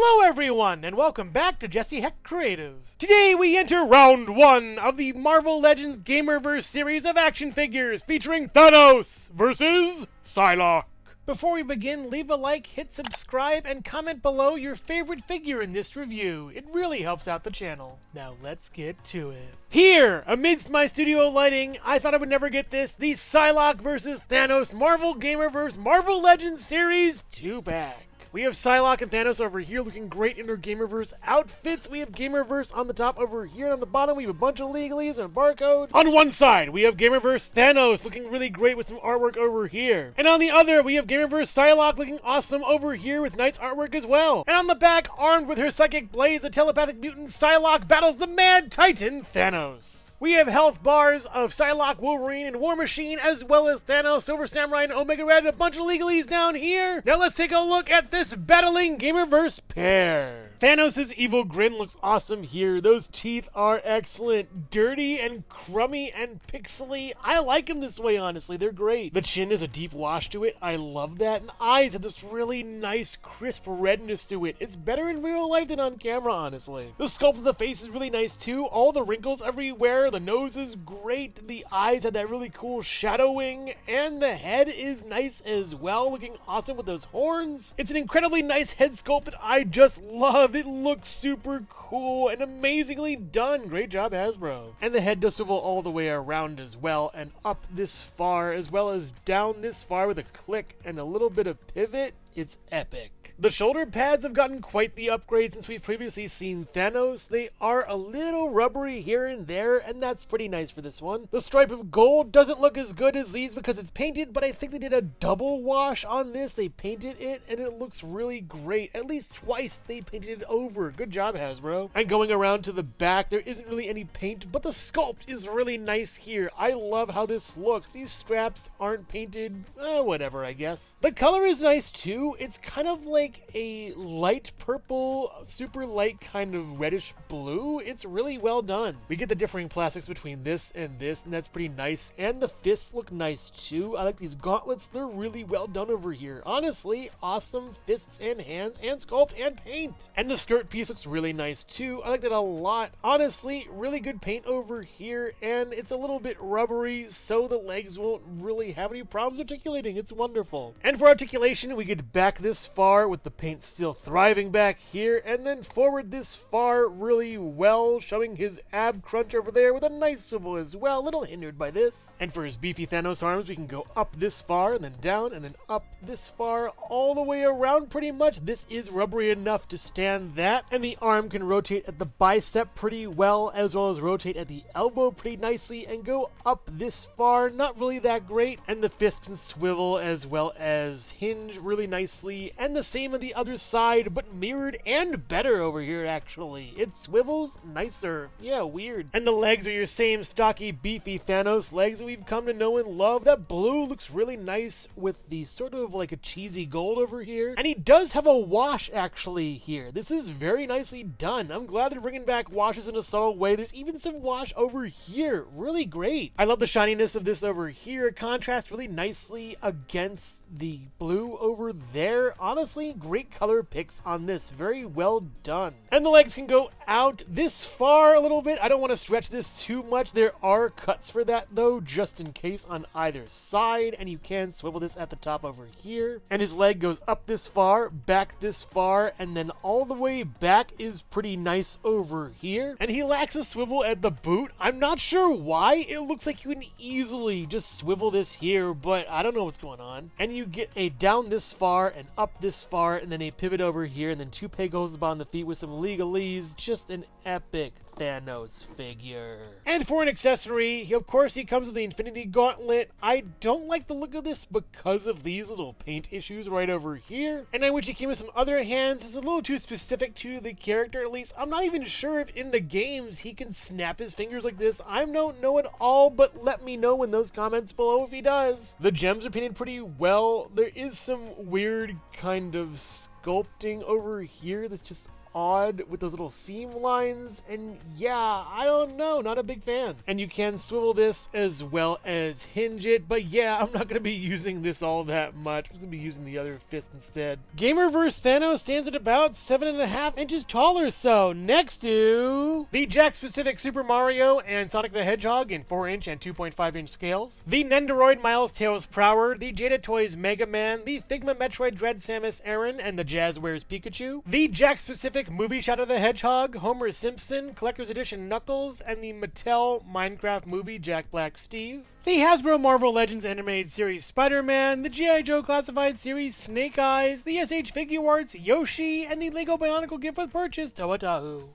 Hello everyone, and welcome back to Jesse Hecht Creative. Today we enter round 1 of the Marvel Legends Gamerverse series of action figures featuring Thanos versus Psylocke. Before we begin, leave a like, hit subscribe, and comment below your favorite figure in this review. It really helps out the channel. Now let's get to it. Here, amidst my studio lighting, I thought I would never get this, the Psylocke vs. Thanos Marvel Gamerverse Marvel Legends Series 2-pack. We have Psylocke and Thanos over here looking great in their Gamerverse outfits. We have Gamerverse on the top over here, and on the bottom we have a bunch of legalese and a barcode. On one side, we have Gamerverse Thanos looking really great with some artwork over here. And on the other, we have Gamerverse Psylocke looking awesome over here with nice artwork as well. And on the back, armed with her psychic blades, a telepathic mutant Psylocke battles the Mad Titan Thanos. We have health bars of Psylocke, Wolverine, and War Machine, as well as Thanos, Silver Samurai, and Omega Red, and a bunch of legalese down here. Now let's take a look at this battling Gamerverse pair. Thanos' evil grin looks awesome here. Those teeth are excellent. Dirty and crummy and pixely. I like them this way, honestly. They're great. The chin is a deep wash to it. I love that. And the eyes have this really nice, crisp redness to it. It's better in real life than on camera, honestly. The sculpt of the face is really nice, too. All the wrinkles everywhere. The nose is great. The eyes have that really cool shadowing. And the head is nice as well, looking awesome with those horns. It's an incredibly nice head sculpt that I just love. It looks super cool and amazingly done. Great job, Hasbro. And the head does swivel all the way around as well, and up this far, as well as down this far with a click and a little bit of pivot. It's epic. The shoulder pads have gotten quite the upgrade since we've previously seen Thanos. They are a little rubbery here and there, and that's pretty nice for this one. The stripe of gold doesn't look as good as these because it's painted, but I think they did a double wash on this. They painted it, and it looks really great. At least twice they painted it over. Good job, Hasbro. And going around to the back, there isn't really any paint, but the sculpt is really nice here. I love how this looks. These straps aren't painted, whatever, I guess. The color is nice, too. It's kind of like a light purple, super light kind of reddish blue. It's really well done. We get the differing plastics between this, and that's pretty nice. And the fists look nice too. I like these gauntlets. They're really well done over here. Honestly, awesome fists and hands and sculpt and paint. And the skirt piece looks really nice too. I like that a lot. Honestly, really good paint over here, and it's a little bit rubbery, so the legs won't really have any problems articulating. It's wonderful. And for articulation, we get back this far with the paint still thriving back here, and then forward this far really well, showing his ab crunch over there with a nice swivel as well, a little hindered by this. And for his beefy Thanos arms, we can go up this far, and then down, and then up this far, all the way around pretty much. This is rubbery enough to stand that, and the arm can rotate at the bicep pretty well as rotate at the elbow pretty nicely, and go up this far, not really that great. And the fist can swivel as well as hinge really nicely, and the same on the other side, but mirrored and better over here, actually. It swivels nicer. Yeah, weird. And the legs are your same stocky, beefy Thanos legs that we've come to know and love. That blue looks really nice with the sort of like a cheesy gold over here. And he does have a wash, actually, here. This is very nicely done. I'm glad they're bringing back washes in a subtle way. There's even some wash over here. Really great. I love the shininess of this over here. It contrasts really nicely against the blue over there. Honestly, great color picks on this. Very well done. And the legs can go out this far a little bit. I don't want to stretch this too much. There are cuts for that, though, just in case on either side. And you can swivel this at the top over here. And his leg goes up this far, back this far, and then all the way back is pretty nice over here. And he lacks a swivel at the boot. I'm not sure why. It looks like you can easily just swivel this here, but I don't know what's going on. And you get a down this far and up this far, and then a pivot over here, and then two peg holes on the feet with some legalese. Just an epic Thanos figure. And for an accessory, of course, he comes with the Infinity Gauntlet. I don't like the look of this because of these little paint issues right over here. And I wish he came with some other hands. It's a little too specific to the character, at least. I'm not even sure if in the games he can snap his fingers like this. I don't know at all, but let me know in those comments below if he does. The gems are painted pretty well. There is some weird kind of sculpting over here that's just odd with those little seam lines, and yeah, I don't know, not a big fan. And you can swivel this as well as hinge it, but yeah, I'm not going to be using this all that much. I'm going to be using the other fist instead. Gamerverse THANOS stands at about 7.5 inches taller, so next to the Jack-specific Super Mario and Sonic the Hedgehog in 4-inch and 2.5-inch scales, the Nendoroid Miles Tails Prower, the Jada Toys Mega Man, the Figma Metroid Dread Samus Aran, and the Jazzwares Pikachu, the Jack-specific Movie Shadow the Hedgehog, Homer Simpson, Collector's Edition Knuckles, and the Mattel Minecraft Movie Jack Black Steve, the Hasbro Marvel Legends Animated Series Spider-Man, the G.I. Joe Classified Series Snake Eyes, the SH Figuarts Yoshi, and the Lego Bionicle Gift with Purchase Toa-Tahu.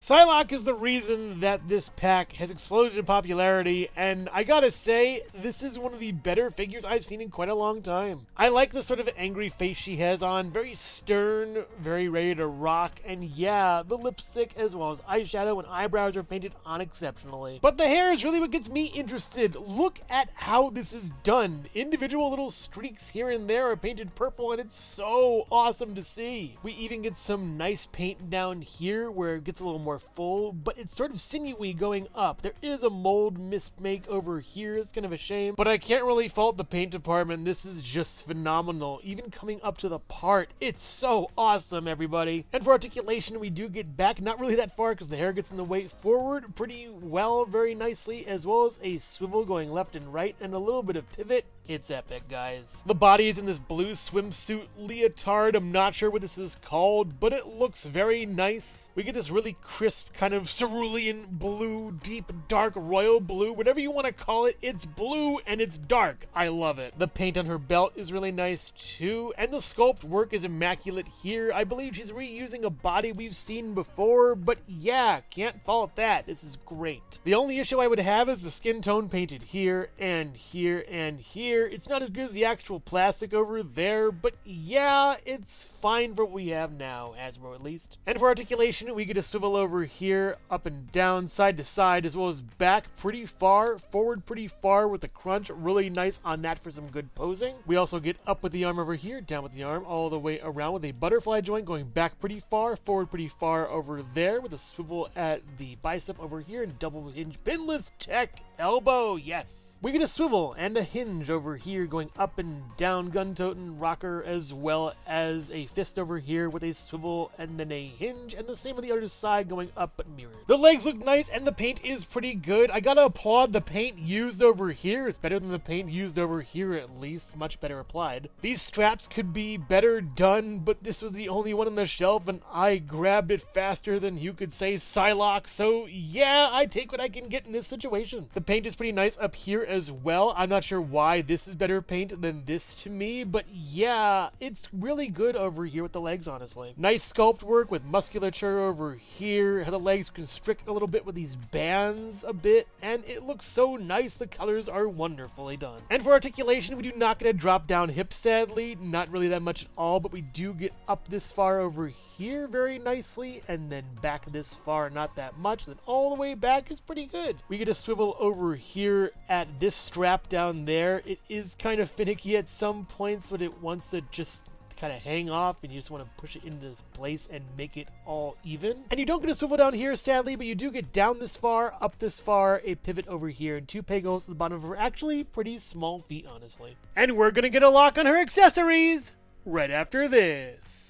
Psylocke is the reason that this pack has exploded in popularity, and I gotta say, this is one of the better figures I've seen in quite a long time. I like the sort of angry face she has on, very stern, very ready to rock, and yeah, the lipstick as well as eyeshadow and eyebrows are painted on exceptionally. But the hair is really what gets me interested. Look at how this is done. Individual little streaks here and there are painted purple, and it's so awesome to see. We even get some nice paint down here where it gets a little more full, but it's sort of sinewy going up. There is a mold mismake over here. It's kind of a shame, but I can't really fault the paint department. This is just phenomenal. Even coming up to the part, it's so awesome, everybody. And for articulation, we do get back, not really that far because the hair gets in the way, forward pretty well, very nicely, as well as a swivel going left and right, and a little bit of pivot. It's epic, guys. The body is in this blue swimsuit leotard. I'm not sure what this is called, but it looks very nice. We get this really crisp kind of cerulean blue, deep, dark, royal blue, whatever you want to call it. It's blue and it's dark. I love it. The paint on her belt is really nice too, and the sculpt work is immaculate here. I believe she's reusing a body we've seen before, but yeah, can't fault that. This is great. The only issue I would have is the skin tone painted here and here and here. It's not as good as the actual plastic over there, but yeah, it's fine for what we have now, Hasbro at least. And for articulation, we get a swivel over here, up and down, side to side, as well as back pretty far, forward pretty far with the crunch. Really nice on that for some good posing. We also get up with the arm over here, down with the arm, all the way around with a butterfly joint going back pretty far, forward pretty far over there with a swivel at the bicep over here and double hinge pinless tech elbow. Yes. We get a swivel and a hinge over here going up and down, gun-toting rocker, as well as a fist over here with a swivel and then a hinge, and the same on the other side going up but mirrored. The legs look nice and the paint is pretty good. I gotta applaud the paint used over here. It's better than the paint used over here, at least. Much better applied. These straps could be better done, but this was the only one on the shelf and I grabbed it faster than you could say Psylocke, so yeah, I take what I can get in this situation. The paint is pretty nice up here as well. I'm not sure why this is better paint than this to me, but yeah, it's really good over here with the legs, honestly. Nice sculpt work with musculature over here, how the legs constrict a little bit with these bands a bit, and it looks so nice. The colors are wonderfully done. And for articulation, we do not get a drop down hip, sadly, not really that much at all, but we do get up this far over here very nicely, and then back this far, not that much, then all the way back is pretty good. We get a swivel over here at this strap down there. It is kind of finicky at some points, but it wants to just kind of hang off and you just want to push it into place and make it all even. And you don't get a swivel down here, sadly, but you do get down this far, up this far, a pivot over here, and two peg holes at the bottom of her actually pretty small feet, honestly. And we're gonna get a lock on her accessories right after this.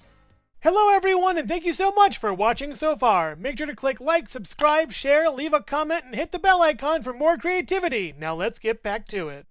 Hello everyone, and thank you so much for watching so far. Make sure to click like, subscribe, share, leave a comment, and hit the bell icon for more creativity. Now let's get back to it.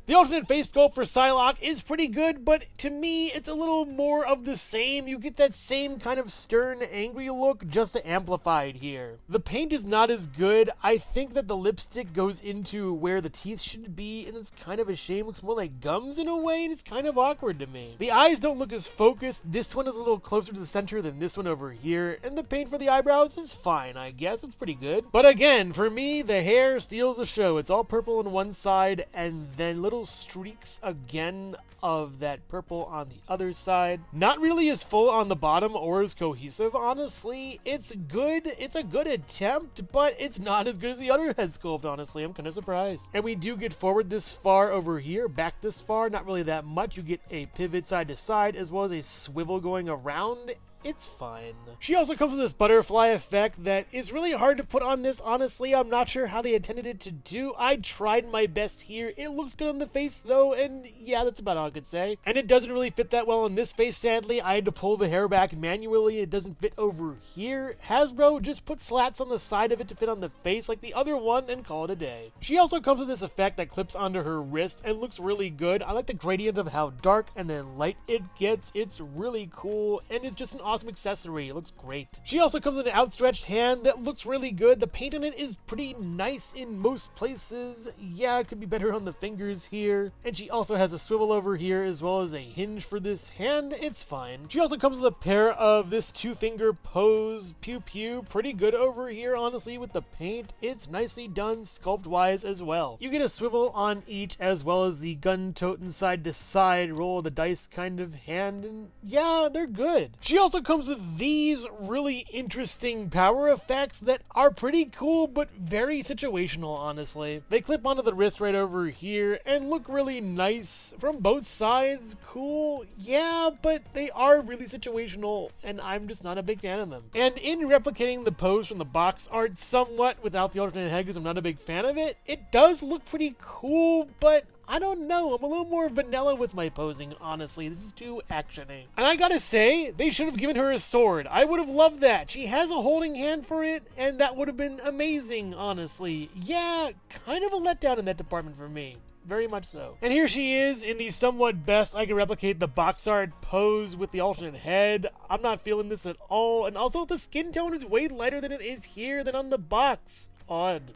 The alternate face sculpt for Psylocke is pretty good, but to me, it's a little more of the same. You get that same kind of stern, angry look, just amplified here. The paint is not as good. I think that the lipstick goes into where the teeth should be, and it's kind of a shame. It looks more like gums in a way, and it's kind of awkward to me. The eyes don't look as focused. This one is a little closer to the center than this one over here, and the paint for the eyebrows is fine, I guess. It's pretty good. But again, for me, the hair steals the show. It's all purple on one side, and then little streaks again of that purple on the other side. Not really as full on the bottom or as cohesive, honestly. It's good. It's a good attempt, but it's not as good as the other head sculpt, honestly. I'm kind of surprised. And we do get forward this far over here, back this far, not really that much. You get a pivot side to side as well as a swivel going around. it's fine. She also comes with this butterfly effect that is really hard to put on this, honestly. I'm not sure how they intended it to do. I tried my best here. It looks good on the face though, and yeah, that's about all I could say. And it doesn't really fit that well on this face, sadly. I had to pull the hair back manually. It doesn't fit over here. Hasbro just put slats on the side of it to fit on the face like the other one and call it a day. She also comes with this effect that clips onto her wrist and looks really good. I like the gradient of how dark and then light it gets. It's really cool, and it's just an awesome accessory. It looks great. She also comes with an outstretched hand that looks really good. The paint on it is pretty nice in most places. Yeah, it could be better on the fingers here. And she also has a swivel over here as well as a hinge for this hand. It's fine. She also comes with a pair of this two-finger pose pew pew. Pretty good over here, honestly, with the paint. It's nicely done sculpt-wise as well. You get a swivel on each as well as the gun-toting side-to-side roll of the dice kind of hand, and yeah, they're good. She also comes with these really interesting power effects that are pretty cool but very situational, honestly. They clip onto the wrist right over here and look really nice from both sides. Cool, yeah, but they are really situational and I'm just not a big fan of them. And in replicating the pose from the box art somewhat without the alternate head because I'm not a big fan of it, it does look pretty cool, but I don't know, I'm a little more vanilla with my posing, honestly. This is too actiony. And I gotta say, they should have given her a sword. I would have loved that. She has a holding hand for it, and that would have been amazing, honestly. Yeah, kind of a letdown in that department for me. Very much so. And here she is in the somewhat best I can replicate the box art pose with the alternate head. I'm not feeling this at all. And also the skin tone is way lighter than it is here than on the box. Odd.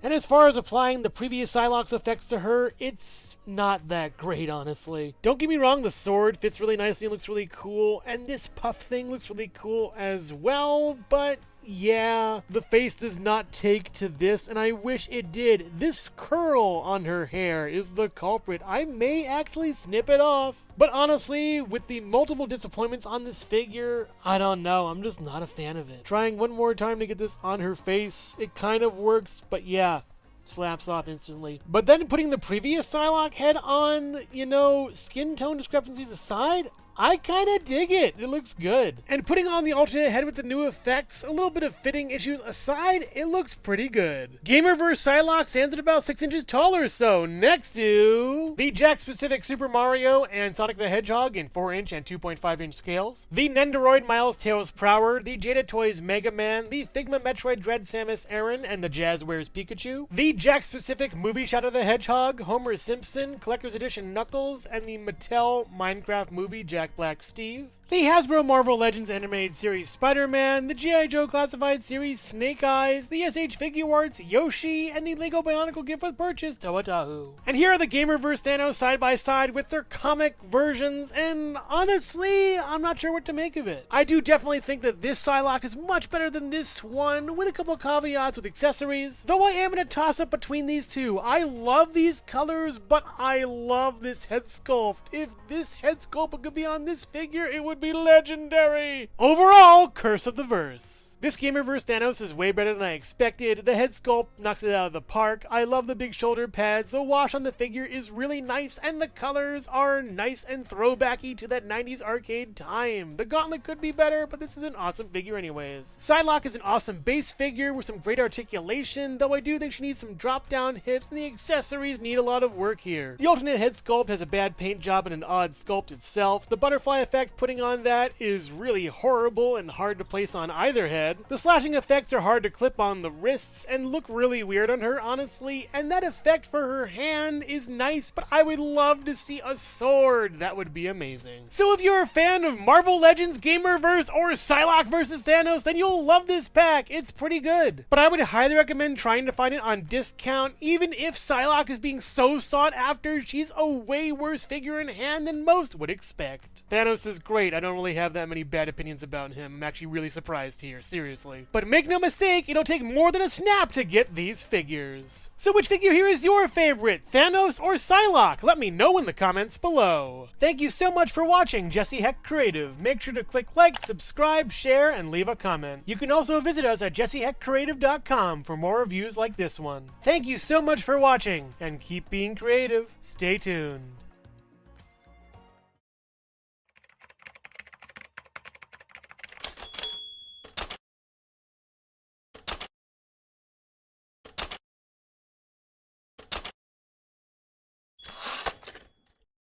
And as far as applying the previous Psylocke's effects to her, it's not that great, honestly. Don't get me wrong, the sword fits really nicely and looks really cool, and this puff thing looks really cool as well, but yeah, the face does not take to this, and I wish it did. This curl on her hair is the culprit. I may actually snip it off. But honestly, with the multiple disappointments on this figure, I don't know. I'm just not a fan of it. Trying one more time to get this on her face, it kind of works, but yeah, slaps off instantly. But then putting the previous Psylocke head on, you know, skin tone discrepancies aside, I kind of dig it. It looks good. And putting on the alternate head with the new effects, a little bit of fitting issues aside, it looks pretty good. Gamerverse Psylocke stands at about 6 inches tall or so, next to the Jakks-Pacific Super Mario and Sonic the Hedgehog in 4-inch and 2.5-inch scales, the Nendoroid Miles Tails Prower, the Jada Toys Mega Man, the Figma Metroid Dread Samus Aran and the Jazzwares Pikachu, the Jakks-Pacific Movie Shadow the Hedgehog, Homer Simpson, Collector's Edition Knuckles, and the Mattel Minecraft Movie Jack Black Steve, the Hasbro Marvel Legends Animated Series Spider-Man, the G.I. Joe Classified Series Snake Eyes, the SH Figure Arts Yoshi, and the Lego Bionicle Gift with Purchase Toa-Tahu. And here are the Gamerverse THANOS side by side with their comic versions, and honestly, I'm not sure what to make of it. I do definitely think that this Psylocke is much better than this one, with a couple caveats with accessories, though I am in a toss-up between these two. I love these colors, but I love this head sculpt. If this head sculpt could be on this figure, it would be legendary. Overall, Curse of the Verse. This Gamerverse THANOS is way better than I expected. The head sculpt knocks it out of the park. I love the big shoulder pads. The wash on the figure is really nice, and the colors are nice and throwbacky to that 90s arcade time. The gauntlet could be better, but this is an awesome figure anyways. Psylocke is an awesome base figure with some great articulation, though I do think she needs some drop-down hips, and the accessories need a lot of work here. The alternate head sculpt has a bad paint job and an odd sculpt itself. The butterfly effect putting on that is really horrible and hard to place on either head. The slashing effects are hard to clip on the wrists and look really weird on her, honestly, and that effect for her hand is nice, but I would love to see a sword. That would be amazing. So if you're a fan of Marvel Legends, Gamerverse, or Psylocke vs. THANOS, then you'll love this pack. It's pretty good. But I would highly recommend trying to find it on discount, even if Psylocke is being so sought after. She's a way worse figure in hand than most would expect. THANOS is great. I don't really have that many bad opinions about him. I'm actually really surprised here. Seriously. But make no mistake, it'll take more than a snap to get these figures. So which figure here is your favorite, THANOS or Psylocke? Let me know in the comments below. Thank you so much for watching Jesse Hecht Creative. Make sure to click like, subscribe, share, and leave a comment. You can also visit us at jessehechtcreative.com for more reviews like this one. Thank you so much for watching, and keep being creative. Stay tuned.